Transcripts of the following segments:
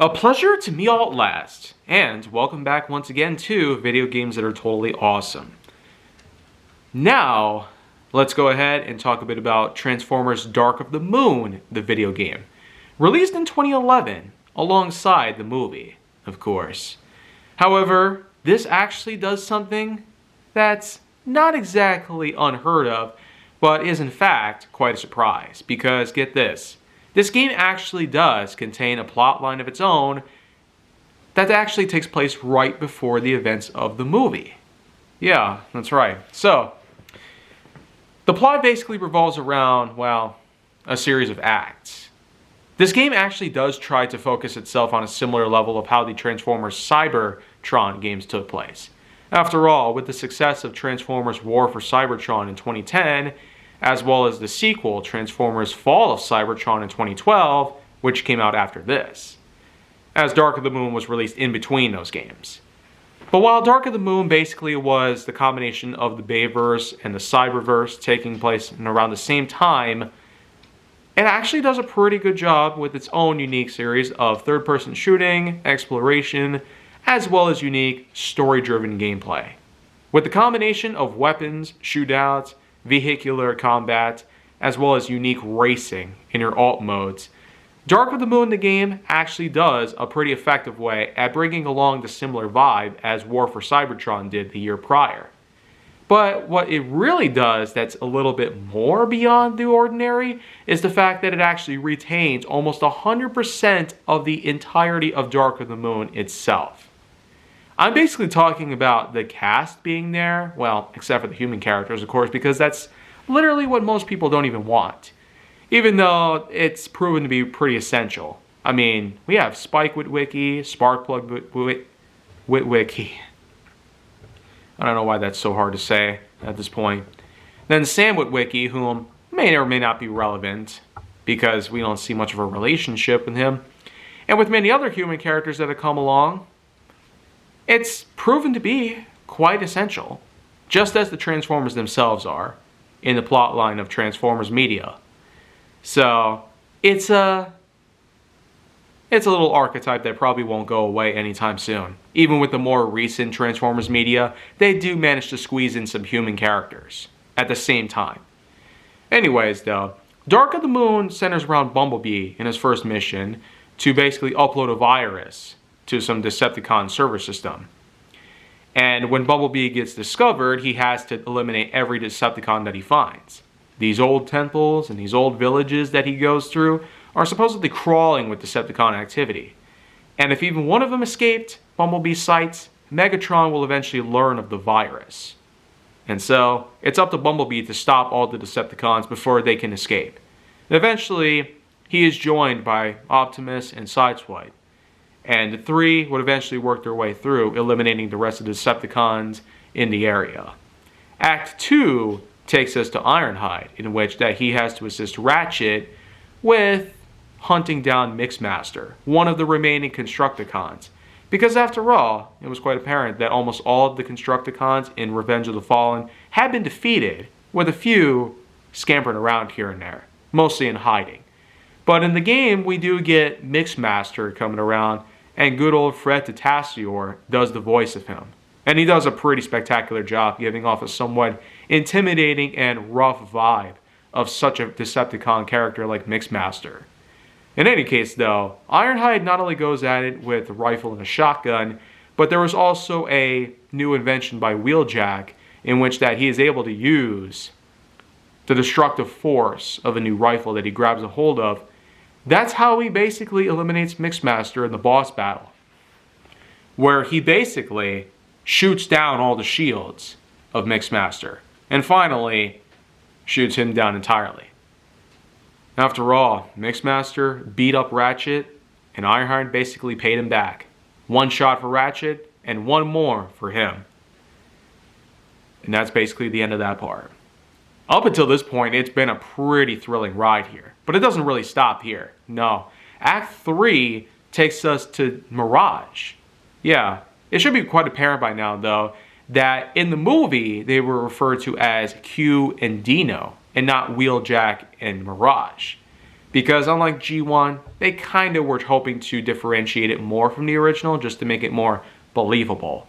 A pleasure to meet y'all at last, and welcome back once again to Video Games That Are Totally Awesome. Now, let's go ahead and talk a bit about Transformers Dark of the Moon, the video game. Released in 2011, alongside the movie, of course. However, this actually does something that's not exactly unheard of, but is in fact quite a surprise, because get this. This game actually does contain a plotline of its own that actually takes place right before the events of the movie. Yeah, that's right. So, the plot basically revolves around, well, a series of acts. This game actually does try to focus itself on a similar level of how the Transformers Cybertron games took place. After all, with the success of Transformers War for Cybertron in 2010, as well as the sequel, Transformers Fall of Cybertron in 2012, which came out after this, as Dark of the Moon was released in between those games. But while Dark of the Moon basically was the combination of the Bayverse and the Cyberverse taking place in around the same time, it actually does a pretty good job with its own unique series of third-person shooting, exploration, as well as unique story-driven gameplay. With the combination of weapons, shootouts, vehicular combat, as well as unique racing in your alt modes, Dark of the Moon the game actually does a pretty effective way at bringing along the similar vibe as War for Cybertron did the year prior. But what it really does that's a little bit more beyond the ordinary is the fact that it actually retains almost 100% of the entirety of Dark of the Moon itself. I'm basically talking about the cast being there, well, except for the human characters, of course, because that's literally what most people don't even want. Even though it's proven to be pretty essential. I mean, we have Spike Witwicky, Sparkplug Witwicky. I don't know why that's so hard to say at this point. Then Sam Witwicky, whom may or may not be relevant, because we don't see much of a relationship with him. And with many other human characters that have come along, it's proven to be quite essential, just as the Transformers themselves are, in the plotline of Transformers media. So, it's a little archetype that probably won't go away anytime soon. Even with the more recent Transformers media, they do manage to squeeze in some human characters at the same time. Anyways though, Dark of the Moon centers around Bumblebee in his first mission to basically upload a virus to some Decepticon server system. And when Bumblebee gets discovered, he has to eliminate every Decepticon that he finds. These old temples and these old villages that he goes through are supposedly crawling with Decepticon activity. And if even one of them escaped Bumblebee's sights, Megatron will eventually learn of the virus. And so, it's up to Bumblebee to stop all the Decepticons before they can escape. And eventually, he is joined by Optimus and Sideswipe. And the three would eventually work their way through, eliminating the rest of the Decepticons in the area. Act 2 takes us to Ironhide, in which that he has to assist Ratchet with hunting down Mixmaster, one of the remaining Constructicons. Because after all, it was quite apparent that almost all of the Constructicons in Revenge of the Fallen had been defeated, with a few scampering around here and there, mostly in hiding. But in the game, we do get Mixmaster coming around, and good old Fred Tatasciore does the voice of him. And he does a pretty spectacular job giving off a somewhat intimidating and rough vibe of such a Decepticon character like Mixmaster. In any case though, Ironhide not only goes at it with a rifle and a shotgun, but there was also a new invention by Wheeljack in which that he is able to use the destructive force of a new rifle that he grabs a hold of. That's how he basically eliminates Mixmaster in the boss battle, where he basically shoots down all the shields of Mixmaster, and finally shoots him down entirely. After all, Mixmaster beat up Ratchet, and Ironhide basically paid him back. One shot for Ratchet, and one more for him. And that's basically the end of that part. Up until this point, it's been a pretty thrilling ride here. But it doesn't really stop here. No. Act 3 takes us to Mirage. Yeah, it should be quite apparent by now, though, that in the movie, they were referred to as Q and Dino, and not Wheeljack and Mirage. Because unlike G1, they kind of were hoping to differentiate it more from the original just to make it more believable.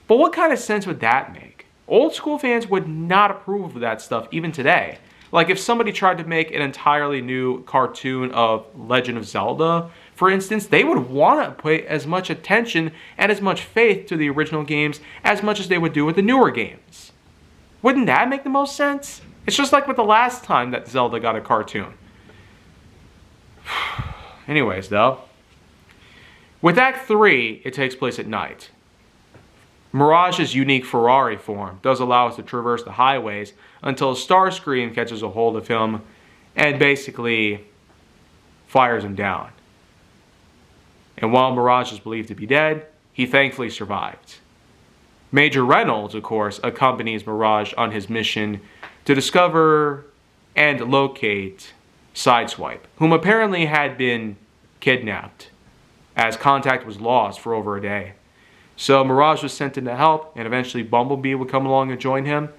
But what kind of sense would that make? Old school fans would not approve of that stuff even today. Like if somebody tried to make an entirely new cartoon of Legend of Zelda, for instance, they would want to pay as much attention and as much faith to the original games as much as they would do with the newer games. Wouldn't that make the most sense? It's just like with the last time that Zelda got a cartoon. Anyways, though, with Act 3, it takes place at night. Mirage's unique Ferrari form does allow us to traverse the highways until Starscream catches a hold of him and basically fires him down. And while Mirage is believed to be dead, he thankfully survived. Major Reynolds, of course, accompanies Mirage on his mission to discover and locate Sideswipe, whom apparently had been kidnapped, as contact was lost for over a day. So Mirage was sent in to help, and eventually Bumblebee would come along and join him.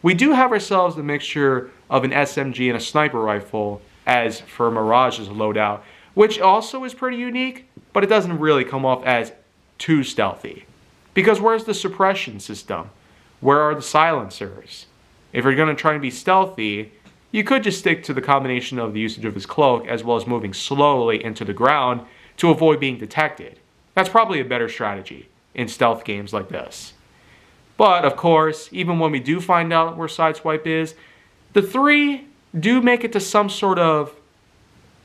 We do have ourselves a mixture of an SMG and a sniper rifle as for Mirage's loadout, which also is pretty unique, but it doesn't really come off as too stealthy. Because where's the suppression system? Where are the silencers? If you're going to try and be stealthy, you could just stick to the combination of the usage of his cloak as well as moving slowly into the ground to avoid being detected. That's probably a better strategy in stealth games like this. But, of course, even when we do find out where Sideswipe is, the three do make it to some sort of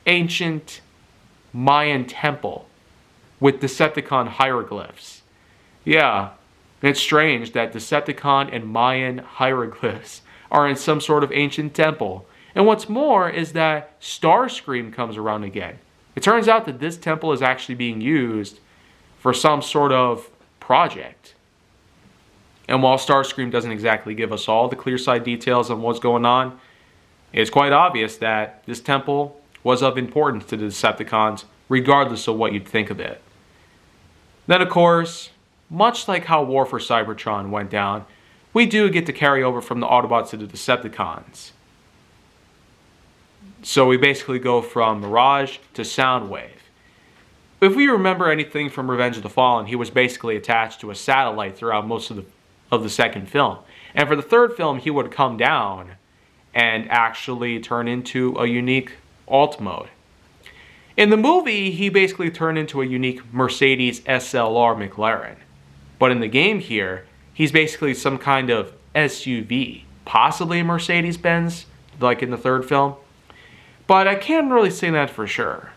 ancient Mayan temple with Decepticon hieroglyphs. Yeah, and it's strange that Decepticon and Mayan hieroglyphs are in some sort of ancient temple. And what's more is that Starscream comes around again. It turns out that this temple is actually being used for some sort of project. And while Starscream doesn't exactly give us all the clear side details on what's going on, it's quite obvious that this temple was of importance to the Decepticons, regardless of what you'd think of it. Then, of course, much like how War for Cybertron went down, we do get to carry over from the Autobots to the Decepticons. So we basically go from Mirage to Soundwave. If we remember anything from Revenge of the Fallen, he was basically attached to a satellite throughout most of the second film. And for the third film, he would come down and actually turn into a unique alt mode. In the movie, he basically turned into a unique Mercedes SLR McLaren. But in the game here, he's basically some kind of SUV, possibly a Mercedes-Benz, like in the third film. But I can't really say that for sure.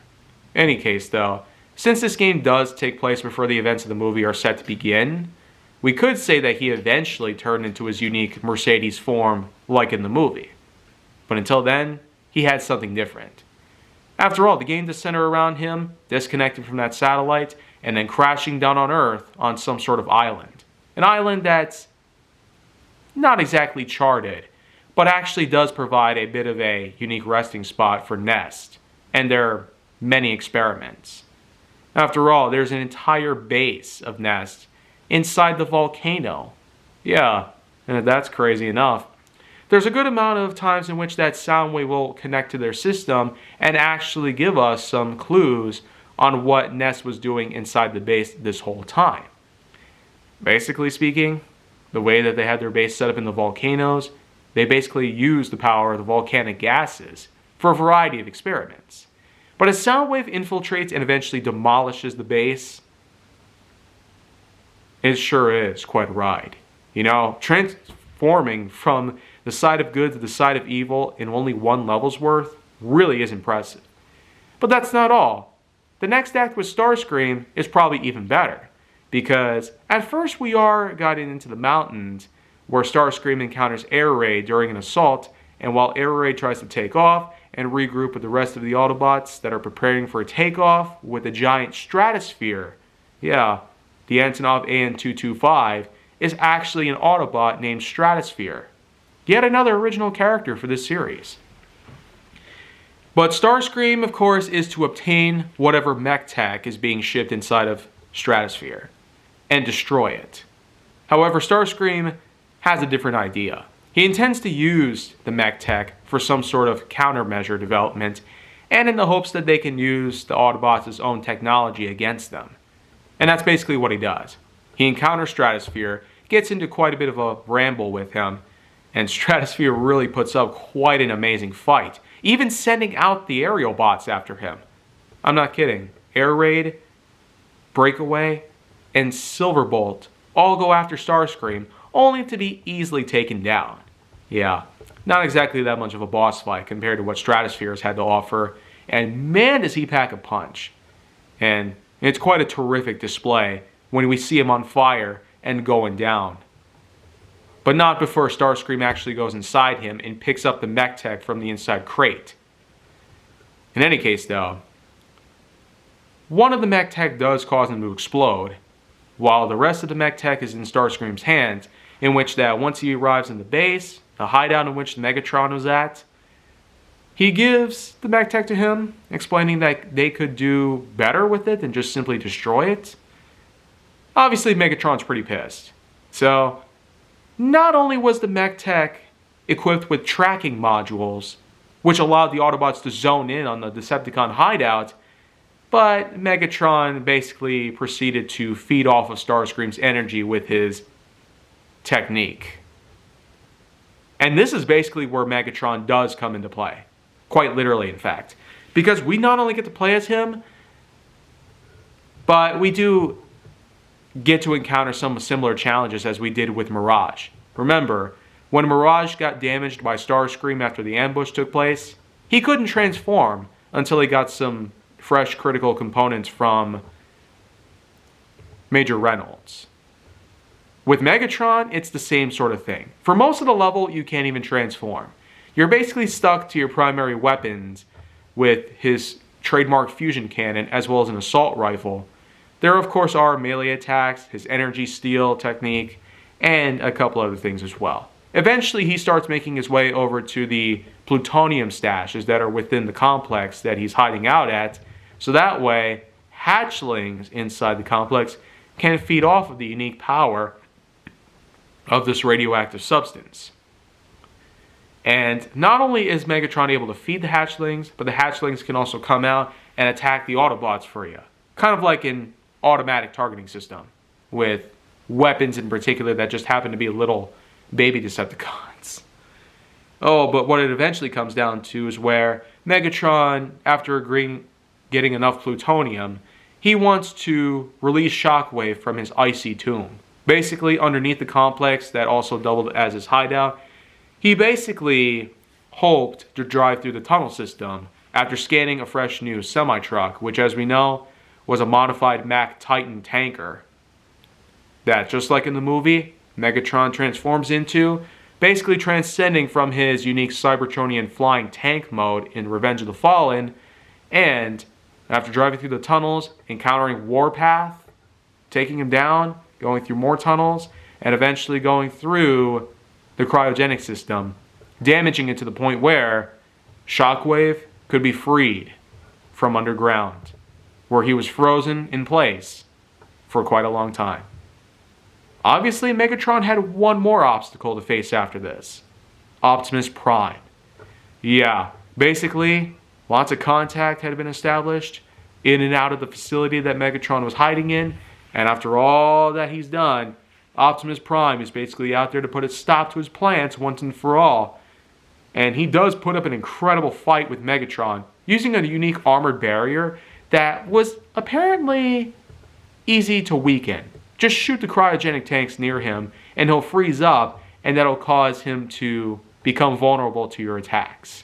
Any case though, since this game does take place before the events of the movie are set to begin, we could say that he eventually turned into his unique Mercedes form like in the movie. But until then, he had something different. After all, the game does center around him disconnecting from that satellite and then crashing down on Earth on some sort of island. An island that's not exactly charted, but actually does provide a bit of a unique resting spot for Nest and their many experiments. After all, there's an entire base of Nest inside the volcano. Yeah, and if that's crazy enough, there's a good amount of times in which that Soundwave will connect to their system and actually give us some clues on what Nest was doing inside the base this whole time. Basically speaking, the way that they had their base set up in the volcanoes, they basically used the power of the volcanic gases for a variety of experiments. But as Soundwave infiltrates and eventually demolishes the base, it sure is quite a ride. You know, transforming from the side of good to the side of evil in only one level's worth really is impressive. But that's not all. The next act with Starscream is probably even better, because at first we are guided into the mountains where Starscream encounters Air Raid during an assault, and while Air Raid tries to take off and regroup with the rest of the Autobots that are preparing for a takeoff with a giant stratosphere, yeah, the Antonov AN-225 is actually an Autobot named Stratosphere. Yet another original character for this series. But Starscream, of course, is to obtain whatever mech tech is being shipped inside of Stratosphere and destroy it. However, Starscream has a different idea. He intends to use the mech tech for some sort of countermeasure development and in the hopes that they can use the Autobots' own technology against them. And that's basically what he does. He encounters Stratosphere, gets into quite a bit of a ramble with him, and Stratosphere really puts up quite an amazing fight, even sending out the aerial bots after him. I'm not kidding. Air Raid, Breakaway, and Silverbolt all go after Starscream, only to be easily taken down. Yeah, not exactly that much of a boss fight compared to what Stratosphere has had to offer, and man does he pack a punch. And it's quite a terrific display when we see him on fire and going down. But not before Starscream actually goes inside him and picks up the mech tech from the inside crate. In any case though, one of the mech tech does cause him to explode, while the rest of the mech tech is in Starscream's hands, in which that once he arrives in the base, the hideout in which Megatron was at, he gives the mech tech to him, explaining that they could do better with it than just simply destroy it. Obviously, Megatron's pretty pissed. So, not only was the mech tech equipped with tracking modules, which allowed the Autobots to zone in on the Decepticon hideout, but Megatron basically proceeded to feed off of Starscream's energy with his technique. And this is basically where Megatron does come into play. Quite literally, in fact. Because we not only get to play as him, but we do get to encounter some similar challenges as we did with Mirage. Remember, when Mirage got damaged by Starscream after the ambush took place, he couldn't transform until he got some fresh critical components from Major Reynolds. With Megatron, it's the same sort of thing. For most of the level, you can't even transform. You're basically stuck to your primary weapons with his trademark fusion cannon as well as an assault rifle. There of course are melee attacks, his energy steal technique, and a couple other things as well. Eventually he starts making his way over to the plutonium stashes that are within the complex that he's hiding out at, so that way hatchlings inside the complex can feed off of the unique power of this radioactive substance. And not only is Megatron able to feed the hatchlings, but the hatchlings can also come out and attack the Autobots for you. Kind of like an automatic targeting system, with weapons in particular that just happen to be little baby Decepticons. Oh, but what it eventually comes down to is where Megatron, after getting enough plutonium, he wants to release Shockwave from his icy tomb. Basically, underneath the complex that also doubled as his hideout, he basically hoped to drive through the tunnel system after scanning a fresh new semi-truck, which as we know, was a modified Mack Titan tanker that, just like in the movie, Megatron transforms into, basically transcending from his unique Cybertronian flying tank mode in Revenge of the Fallen, and after driving through the tunnels, encountering Warpath, taking him down, going through more tunnels, and eventually going through the cryogenic system, damaging it to the point where Shockwave could be freed from underground, where he was frozen in place for quite a long time. Obviously, Megatron had one more obstacle to face after this. Optimus Prime. Yeah, basically, lots of contact had been established in and out of the facility that Megatron was hiding in, and after all that he's done, Optimus Prime is basically out there to put a stop to his plans once and for all. And he does put up an incredible fight with Megatron, using a unique armored barrier that was apparently easy to weaken. Just shoot the cryogenic tanks near him and he'll freeze up, and that'll cause him to become vulnerable to your attacks.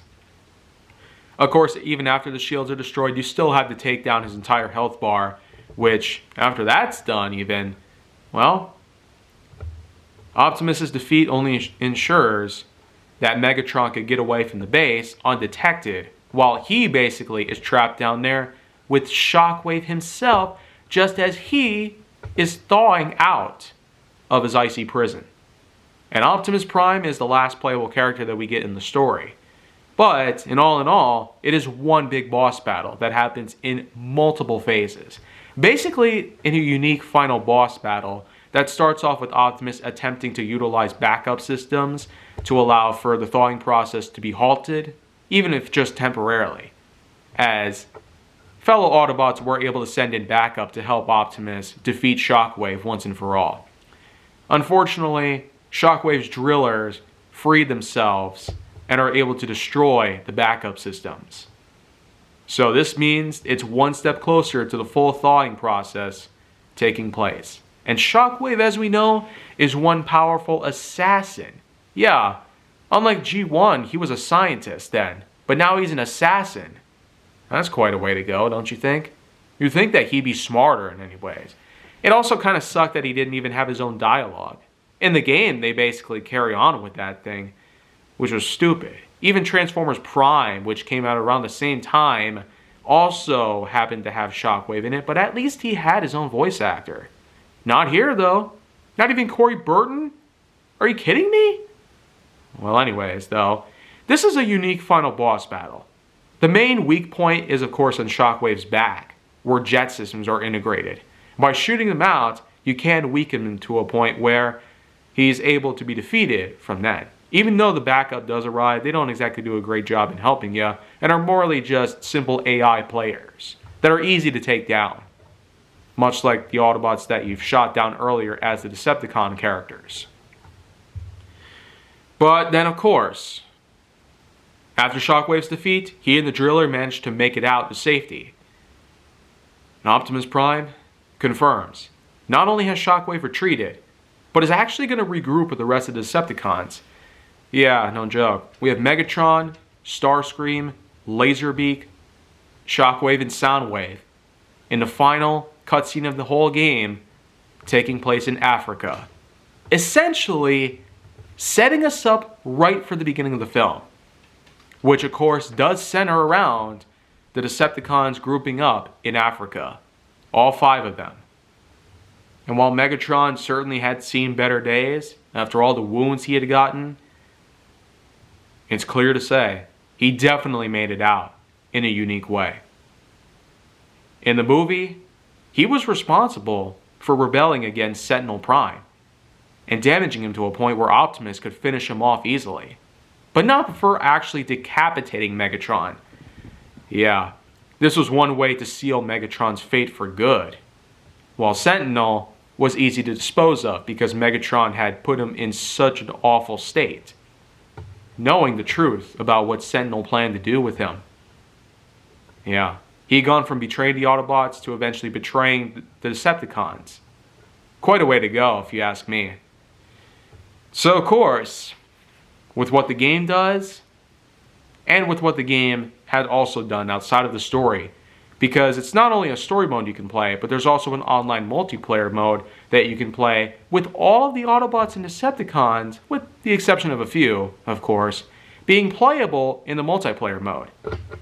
Of course, even after the shields are destroyed, you still have to take down his entire health bar, which, after that's done even, well, Optimus's defeat only ensures that Megatron could get away from the base undetected, while he basically is trapped down there with Shockwave himself, just as he is thawing out of his icy prison. And Optimus Prime is the last playable character that we get in the story. But, in all, it is one big boss battle that happens in multiple phases. Basically, in a unique final boss battle that starts off with Optimus attempting to utilize backup systems to allow for the thawing process to be halted, even if just temporarily. as fellow Autobots were able to send in backup to help Optimus defeat Shockwave once and for all. Unfortunately, Shockwave's drillers freed themselves and are able to destroy the backup systems. So this means it's one step closer to the full thawing process taking place. And Shockwave, as we know, is one powerful assassin. Yeah, unlike G1, he was a scientist then, but now he's an assassin. That's quite a way to go, don't you think? You'd think that he'd be smarter in many ways. It also kind of sucked that he didn't even have his own dialogue. In the game, they basically carry on with that thing, which was stupid. Even Transformers Prime, which came out around the same time, also happened to have Shockwave in it, but at least he had his own voice actor. Not here, though. Not even Corey Burton? Are you kidding me? Well, anyways, though, this is a unique final boss battle. The main weak point is, of course, on Shockwave's back, where jet systems are integrated. By shooting them out, you can weaken him to a point where he's able to be defeated from that. Even though the backup does arrive, they don't exactly do a great job in helping you, and are morally just simple AI players that are easy to take down. Much like the Autobots that you've shot down earlier as the Decepticon characters. But then, of course, after Shockwave's defeat, he and the Driller managed to make it out to safety. And Optimus Prime confirms, not only has Shockwave retreated, but is actually going to regroup with the rest of the Decepticons. Yeah, no joke. We have Megatron, Starscream, Laserbeak, Shockwave, and Soundwave in the final cutscene of the whole game taking place in Africa. Essentially, setting us up right for the beginning of the film. Which, of course, does center around the Decepticons grouping up in Africa. All 5 of them. And while Megatron certainly had seen better days, after all the wounds he had gotten, it's clear to say, he definitely made it out in a unique way. In the movie, he was responsible for rebelling against Sentinel Prime, and damaging him to a point where Optimus could finish him off easily. But not before actually decapitating Megatron. Yeah, this was one way to seal Megatron's fate for good. While Sentinel was easy to dispose of because Megatron had put him in such an awful state, knowing the truth about what Sentinel planned to do with him. Yeah, he had gone from betraying the Autobots to eventually betraying the Decepticons. Quite a way to go, if you ask me. So, of course, with what the game does, and with what the game had also done outside of the story, because it's not only a story mode you can play, but there's also an online multiplayer mode that you can play with all of the Autobots and Decepticons, with the exception of a few, of course, being playable in the multiplayer mode.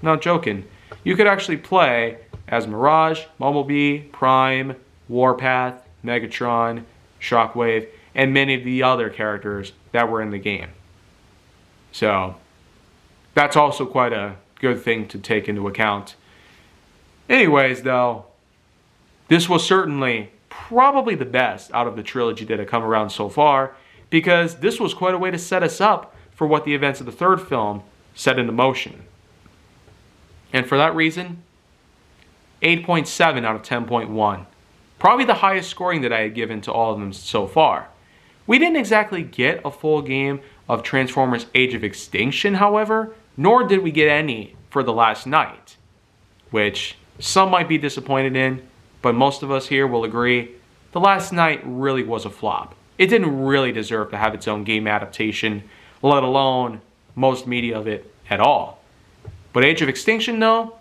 Not joking. You could actually play as Mirage, Bumblebee, Prime, Warpath, Megatron, Shockwave, and many of the other characters that were in the game. So, that's also quite a good thing to take into account. Anyways, though, this was certainly probably the best out of the trilogy that had come around so far, because this was quite a way to set us up for what the events of the third film set into motion. And for that reason, 8.7 out of 10.1. Probably the highest scoring that I had given to all of them so far. We didn't exactly get a full game of Transformers Age of Extinction, however, nor did we get any for The Last Knight, which some might be disappointed in, but most of us here will agree The Last Knight really was a flop. It didn't really deserve to have its own game adaptation, let alone most media of it at all. But Age of Extinction, though,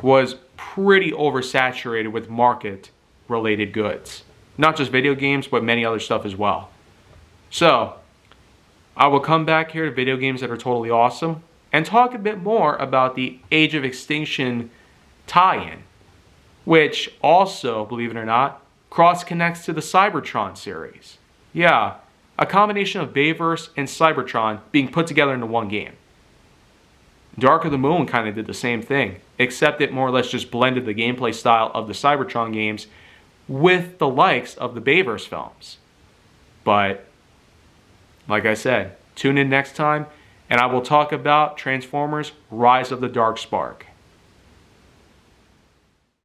was pretty oversaturated with market-related goods. Not just video games, but many other stuff as well. So, I will come back here to video games that are totally awesome and talk a bit more about the Age of Extinction tie-in, which also, believe it or not, cross-connects to the Cybertron series. Yeah, a combination of Bayverse and Cybertron being put together into one game. Dark of the Moon kind of did the same thing, except it more or less just blended the gameplay style of the Cybertron games with the likes of the Bayverse films. But, like I said, tune in next time, and I will talk about Transformers Rise of the Dark Spark.